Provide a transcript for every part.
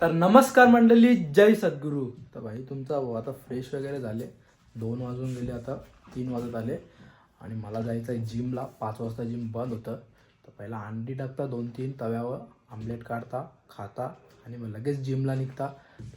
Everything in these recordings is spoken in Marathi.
तर नमस्कार मंडळी, जय सद्गुरू. तर भाई तुमचा आता फ्रेश वगैरे झाले, 2 वाजून गेले, आता 3 वाजत आले आणि मला जायचं आहे जिमला. 5 वाजता जिम बंद होतं. तर पहिला अंडी टाकता 2-3 तव्यावर, आमलेट काढता, खाता आणि मग लगेच जिमला निघता.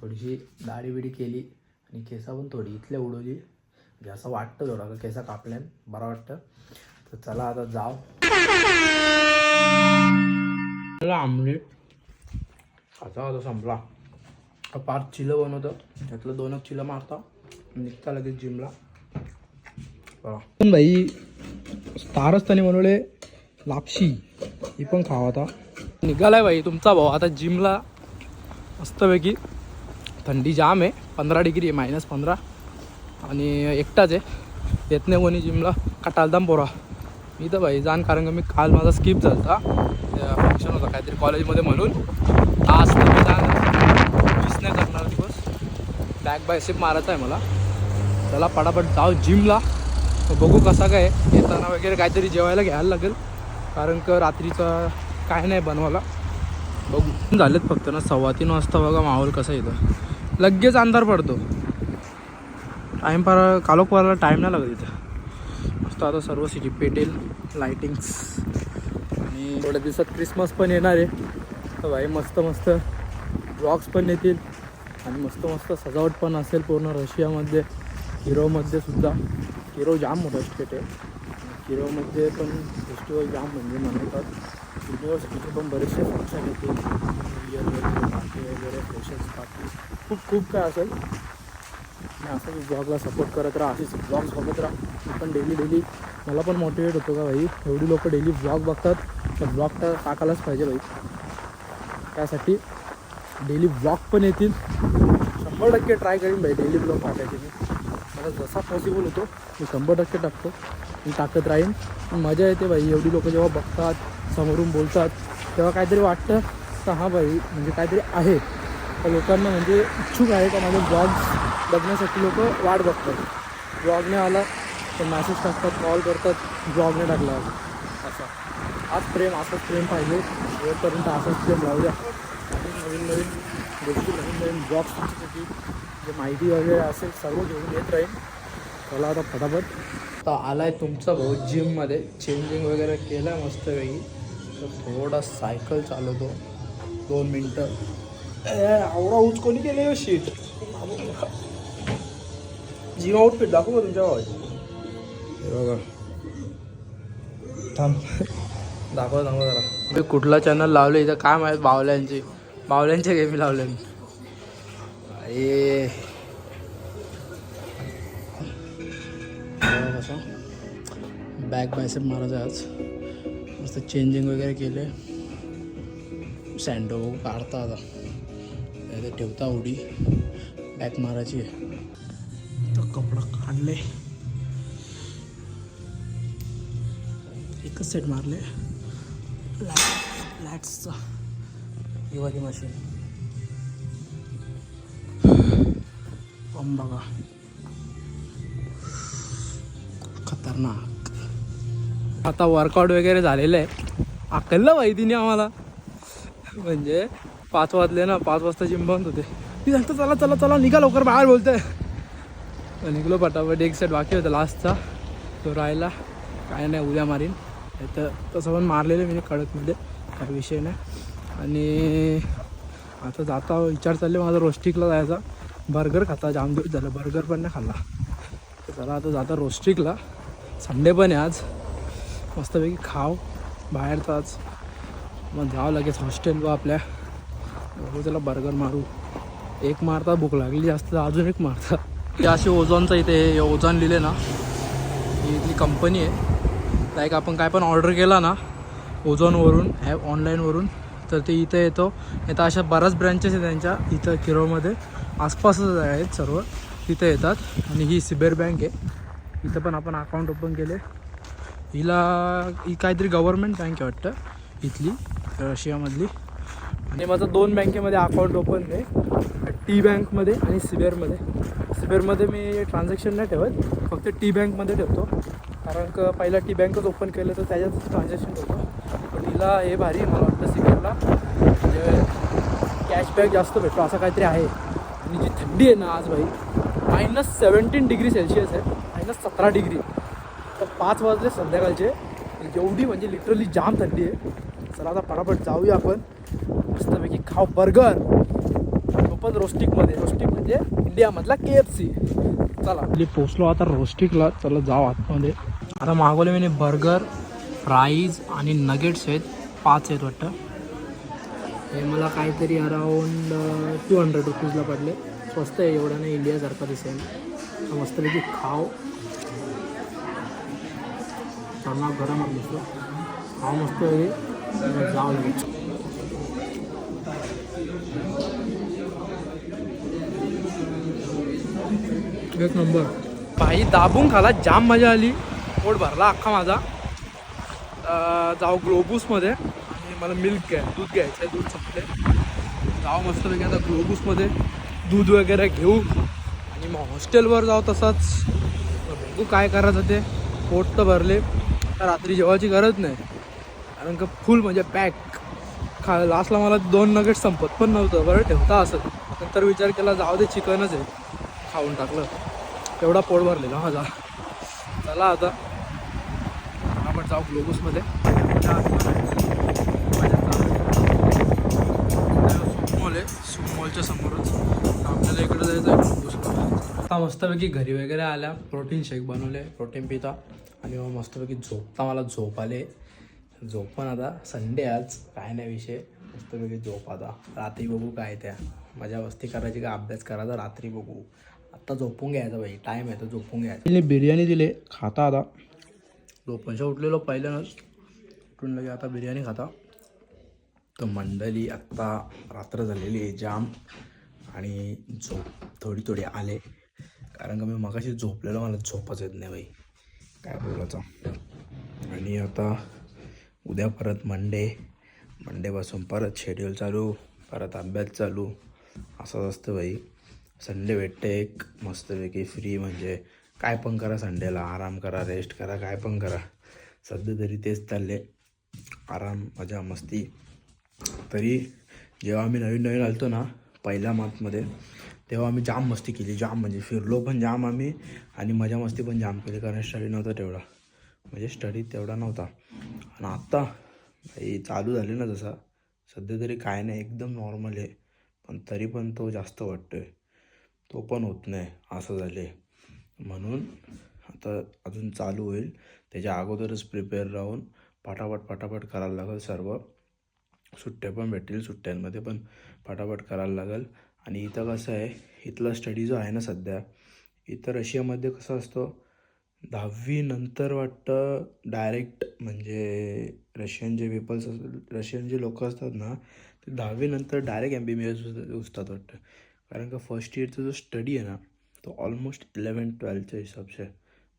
थोडीशी दाढी बिडी केली आणि केसा पण थोडी इथल्या उडवली, म्हणजे असं वाटतं थोडं का केसा कापल्यान बरं वाटतं. तर चला आता जाव. आमलेट खाता आता संपला. पाच चिलं बनवतं, त्यातलं 2 चिलं मारता, निघता लगेच जिमला. पण भाई स्टारच त्याने बनवले लापशी, ही पण खावा. आता निघालाय भाई तुमचा भाऊ आता जिमला. मस्तपैकी थंडी जाम आहे, 15 डिग्री आहे, -15. आणि एकटाच आहे, येत नाही कोणी जिमला. कटालदाम पोरा मी तर भाई जाण, कारण का मी काल माझा स्किप झाला, फंक्शन होता काहीतरी कॉलेजमध्ये, म्हणून आज तर मी मिस नाही करणार दिवस. बॅक बायसेप मारायचा आहे मला. चला पटापट जाऊ जिमला. बघू कसा काय येताना वगैरे काहीतरी जेवायला घ्यायला लागेल, कारण का रात्रीचं काय नाही बनवायला. बघू झालेत फक्त ना 3:15 वाजता. बघा माहोल कसा येतं, लगेच अंधार पडतो. टाईम कालोख पारायला टाईम नाही लागत इथं. मस्त आता सर्व सिटी पेटेल, लायटिंग्स. आणि थोड्या दिवसात क्रिसमस पण येणार आहे. तर भाई मस्त मस्त ब्लॉग्स पण येतील आणि मस्त मस्त सजावट पण असेल पूर्ण रशियामध्ये. हिरोमध्ये सुद्धा, हिरो जाम मोठा स्टेट आहे. हिरोमध्ये पण फेस्टिवल जाम म्हणजे मनवतात. युनिव्हर्सिटीचे पण बरेचसे फंक्शन येतील, न्यू इयर वगैरे पार्टी वगैरे, फ्रेशर्स पार्टी, खूप काय असेल. आणि असं मी ब्लॉगला सपोर्ट करत राहा, असेच ब्लॉग्स बघत राहा. मी पण डेली मला पण मोटिवेट होतो का भाई, एवढी लोक डेली ब्लॉग बघतात तर ब्लॉग तर टाकायलाच पाहिजे भाई. त्यासाठी डेली ब्लॉग पण येतील. 100% ट्राय करीन भाई डेली ब्लॉग टाकायचे. मला जसा पॉसिबल होतो मी 100% टाकतो, मी टाकत राहीन. मजा येते भाई, एवढी लोक जेव्हा बघतात, समोरून बोलतात, तेव्हा काहीतरी वाटतं का हां भाई म्हणजे काहीतरी आहे. तर लोकांना म्हणजे इच्छुक आहे का माझे ब्लॉग्स बघण्यासाठी लोक वाट बघतात. ब्लॉगने आला तर मॅसेज टाकतात, कॉल करतात, ब्लॉगने टाकला असा. आज प्रेम, असंच प्रेम पाहिजे शेवटपर्यंत, असंच प्रेम राहू द्या. आणि नवीन गोष्टी, नवीन ब्लॉग्स तुमच्यासाठी जे माहिती वगैरे असेल सर्व घेऊन येत राहील. चला आता फटाफट. आता आला आहे तुमचा भाऊ जिममध्ये, चेंजिंग वगैरे केलं आहे मस्त वेगळी. तर थोडा सायकल चालवतो 2 मिनटं. आवडा ऊच कोणी केलं शीट. जिम आउटफिट दाखवू का तुमच्या भावाची? बघा, थांब दाखव जरा. कुठला चॅनल लावलं इथं काय माहीत, बावल्यांचे गेम लावले. ए कसं बॅक बायसेप मारायचं आज. मस्त चेंजिंग वगैरे केले. सँडो काढता आता, ते ठेवता उडी, बॅक मारायची. तर कपडा काढले, एकच सेट मारले लॅट्सचा. ही मशीन पंप बघा, खतरनाक. आता वर्कआउट वगैरे झालेलं आहे. अकललं माहितीने आम्हाला, म्हणजे 5 वाजले ना, 5 वाजता जिम बंद होते. मी सांगतो चला चला चला निघा लवकर, बाहेर बोलतोय. निघलो पटापट. एक सेट बाकी होता लास्टचा, तो राहिला. काय नाही, उद्या मारीन. तर तसं पण मारलेलं मी कडकमध्ये, काही विषय नाही. आणि आता जाता विचार चालले माझा रोस्टिकला जायचा. बर्गर खाता जाम दिवस झालं, बर्गर पण नाही खाल्ला. तर चला आता जाता रोस्टिकला. संडे पण आहे आज, मस्तपैकी खाव बाहेरचाच. मग जावं लगेच हॉस्टेल व आपल्या. बघू त्याला बर्गर मारू. एक मारता, भूक लागली जास्त अजून एक मारता. ते असे ओझॉनचं इथे ओझॉन लिहिले ना, ही इथली कंपनी आहे. लाईक आपण काय पण ऑर्डर केला ना ओझॉनवरून, ॲप ऑनलाईनवरून, तर ते इथं येतो. इथं अशा बऱ्याच ब्रँचेस आहेत त्यांच्या इथं किरोमध्ये, आसपासच आहेत सर्व, तिथं येतात. आणि ही सिबेर बँक आहे, इथं पण आपण अकाउंट ओपन केले. ही काहीतरी गव्हर्मेंट बँक आहे वाटतं इथली, रशियामधली. आणि माझं 2 बँकेमध्ये अकाउंट ओपन आहे, टी बँकमध्ये आणि सिबेरमध्ये. सिबेरमध्ये मी ट्रान्झॅक्शन नाही ठेवत, फक्त टी बँकमध्ये ठेवतो. कारण का पहिला टी बँकच ओपन केलं तर त्याच्यात ट्रान्झॅक्शन ठेवतो. पण हिला हे भारी मला वाटतं सिबेरला, म्हणजे कॅशबॅक जास्त भेटतो असं काहीतरी आहे. आणि जी थंडी आहे ना आज भाई -17 डिग्री सेल्सिअस आहे, -17 डिग्री. तर 5 वाजले संध्याकाळचे, एवढी म्हणजे लिटरली जाम थंडी आहे. चला आता पटापट जाऊया आपण मस्तपैकी खाऊ बर्गर, तो पण रोस्टिकमध्ये. रोस्टिक म्हणजे इंडियामधला KFC. चला पोचलो आता रोस्टिकला, चला जाऊ आतमध्ये. आता मागवले मी बर्गर, फ्राईज आणि नगेट्स आहेत, 5 आहेत वाटतं. हे मला काहीतरी अराऊंड 200 रुपीजला पडले. स्वस्त आहे, एवढं नाही इंडियासारखा दिसेल. मस्तपैकी खाव, चला गरम दिसतो, खाव मस्त आहे. जाऊ लगेच. एक नंबर भाई, दाबून खाला, जाम मजा आली, पोट भरला अख्खा माझा. जाऊ ग्लोबूसमध्ये आणि मला मिल्क दूध घ्यायचं आहे, दूध संपले. जाऊ मस्तपैकी आता ग्लोबूसमध्ये दूध वगैरे घेऊ आणि मग हॉस्टेलवर जाऊ. तसाच बघू काय करायचं ते. पोट तर भरले, तर रात्री जेवायची गरज नाही, कारण का फुल म्हणजे पॅक. लास्टला मला 2 नगेट संपत पण नव्हतं, बरं ठेवता असं. नंतर विचार केला जाऊ दे, चिकनच आहे, खाऊन टाकलं. एवढा पोट भरलेला माझा. चला आता आपण जाऊ ग्लोबूसमध्ये. सुमॉल आहे, सुमॉलच्या समोरच आपल्याला इकडे जायचं आहे ग्लोबूसला. आता मस्तपैकी घरी वगैरे आल्या, प्रोटीन शेक बनवले, प्रोटीन पिता आणि मग मस्तपैकी झोपता. मला झोप आले, झोप पण आता संडे आज, काय नाही विषय, मस्तपैकी झोप. आता रात्री बघू काय त्या मजा मस्ती करायची का अभ्यास करायचा, रात्री बघू. आत्ता झोपून घ्यायचं भाई, टाईम आहे तर झोपून घ्यायचं. बिर्याणी दिले, खाता आता. झोपणशा उठलेलो पहिल्यानंच, उठून लगे आता बिर्याणी खाता. तर मंडळी आत्ता रात्र झालेली आहे जाम, आणि झोप थोडी थोडी आले, कारण का मी मगाशी झोपलेलो, मला झोपच येत नाही भाई, काय बोलायचं. आणि आता उद्या परत मंडेपासून परत शेड्यूल चालू, परत अभ्यास चालू, असंच असतं भाई. संडे भेटते एक मस्तपैकी फ्री, म्हणजे काय पण करा संडेला, आराम करा, रेस्ट करा, काय पण करा. सध्या तरी तेच चालले, आराम, मजा, मस्ती. तरी जेव्हा आम्ही नवीन आलतो ना पहिल्या मंथमध्ये, तेव्हा आम्ही जाम मस्ती केली, जाम म्हणजे फिरलो पण जाम आम्ही, आणि मजा मस्ती पण जाम केली, कारण स्टडी नव्हता तेवढा, म्हणजे स्टडी तेवढा नव्हता. आणि आत्ता भाई चालू झाले ना जसा, सध्या तरी काय नाही, एकदम नॉर्मल आहे, पण तरी पण तो जास्त वाटतो आहे, तो पण होत नाही, असं झाले. म्हणून आता अजून चालू होईल, त्याच्या अगोदरच प्रिपेअर राहून पटापट करायला लागेल सर्व. सुट्ट्या पण भेटतील, सुट्ट्यांमध्ये पण पटापट करायला लागेल. आणि इथं कसं आहे, इथला स्टडी जो आहे ना सध्या, इथं रशियामध्ये कसं असतं, 10वी नंतर वाटतं डायरेक्ट, म्हणजे रशियन जे लोक असतात ना, ते 10वी नंतर डायरेक्ट MBBS घुसतात वाटतं. कारण का फर्स्ट इयरचा जो स्टडी आहे ना, तो ऑलमोस्ट 11th-12thच्या हिसाबचे,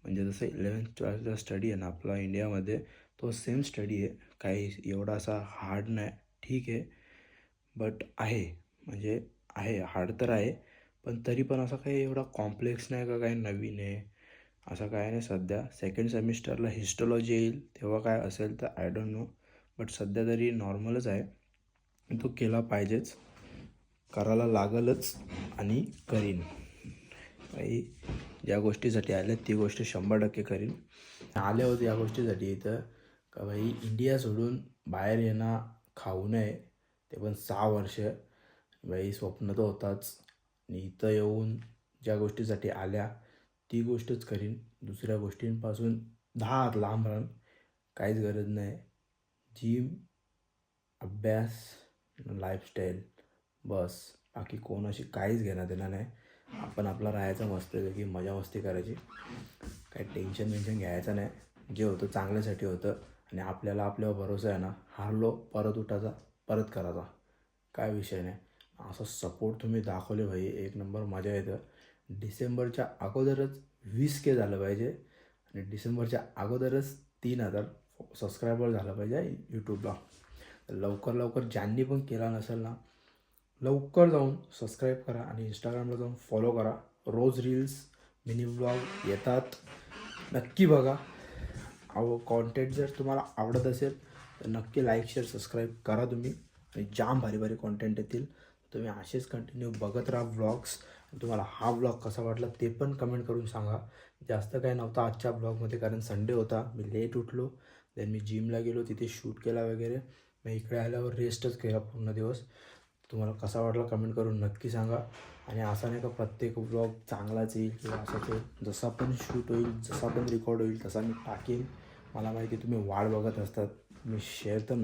म्हणजे जसं 11th-12thचा स्टडी आहे ना आपला इंडियामध्ये, तो सेम स्टडी आहे, काही एवढा असा हार्ड नाही, ठीक आहे, बट आहे, म्हणजे आहे, हार्ड तर आहे, पण तरी पण असं काही एवढा कॉम्प्लेक्स नाही का काही नवीन आहे, असं काय नाही. सध्या सेकंड सेमिस्टरला हिस्टॉलॉजी येईल, तेव्हा काय असेल तर आय डोंट नो, बट सध्या तरी नॉर्मलच आहे. तो केला पाहिजेच, करायला लागलच, आणि करीन काही. ज्या गोष्टीसाठी आल्या ती गोष्ट 100% करीन. आले होते या गोष्टीसाठी इथं, का भाई इंडिया सोडून बाहेर येणं, खाऊ नये, ते पण 6 वर्ष. भाई स्वप्न तर होताच, आणि इथं येऊन ज्या गोष्टीसाठी आल्या ती गोष्टच करीन. दुसऱ्या गोष्टींपासून 10 हात लांब राहून, काहीच गरज नाही. जिम, अभ्यास, लाईफस्टाईल, बस, बाकी कोणाशी काहीच घेणं देणं नाही. आपण आपला राहायचं मस्तपैकी, मजा मस्ती करायची, काही टेन्शन घ्यायचं नाही. जे होतं चांगल्यासाठी होतं, आणि आपल्याला आपल्यावर भरोसा आहे ना, हारलो परत उठायचा, परत करायचा, काय विषय नाही. असं सपोर्ट तुम्ही दाखवले भाई, एक नंबर मजा येतं. डिसेंबरच्या अगोदरच 20K झालं पाहिजे, आणि डिसेंबरच्या अगोदरच 3000 सबस्क्रायबर झालं पाहिजे यूट्यूबला. लवकर ज्यांनी पण केला नसेल ना, लवकर जाऊन सबस्क्राईब करा, आणि इंस्टाग्रामला जाऊन फॉलो करा. रोज रील्स, मिनी ब्लॉग येतात, नक्की बघा. कॉन्टेंट जर तुम्हाला आवडत असेल तर नक्की लाईक, शेअर, सबस्क्राईब करा तुम्ही, आणि जाम भारी कॉन्टेंट येतील. तुम्ही असेच कंटिन्यू बघत राहा व्लॉग्स. तुम्हाला हा व्लॉग कसा वाटला ते पण कमेंट करून सांगा. जास्त काय नव्हता आजच्या ब्लॉगमध्ये, कारण संडे होता, मी लेट उठलो. देन मी जिमला गेलो, तिथे शूट केला वगैरे. मी इकडे आल्यावर रेस्टच केला पूर्ण दिवस. तुम्हाला कसा वाटला कमेंट करून नक्की सांगा. आणि असा नाही का प्रत्येक व्लॉग चांगलाच येईल किंवा असाच येईल. जसा पण शूट होईल, जसा पण रेकॉर्ड होईल तसा मी टाकेन. मला माहिती आहे तुम्ही वाट बघत असतात. मी शेअर तर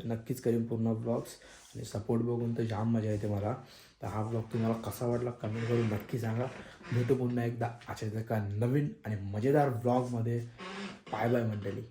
नक्कीच करीन पूर्ण व्लॉग्स. आणि सपोर्ट बघून तर जाम मजा येते मला. तर हा ब्लॉग तुम्हाला कसा वाटला कमेंट करून नक्की सांगा. भेटू पुन्हा एकदा अशाच एका नवीन आणि मजेदार ब्लॉगमध्ये. बाय बाय मंडळी.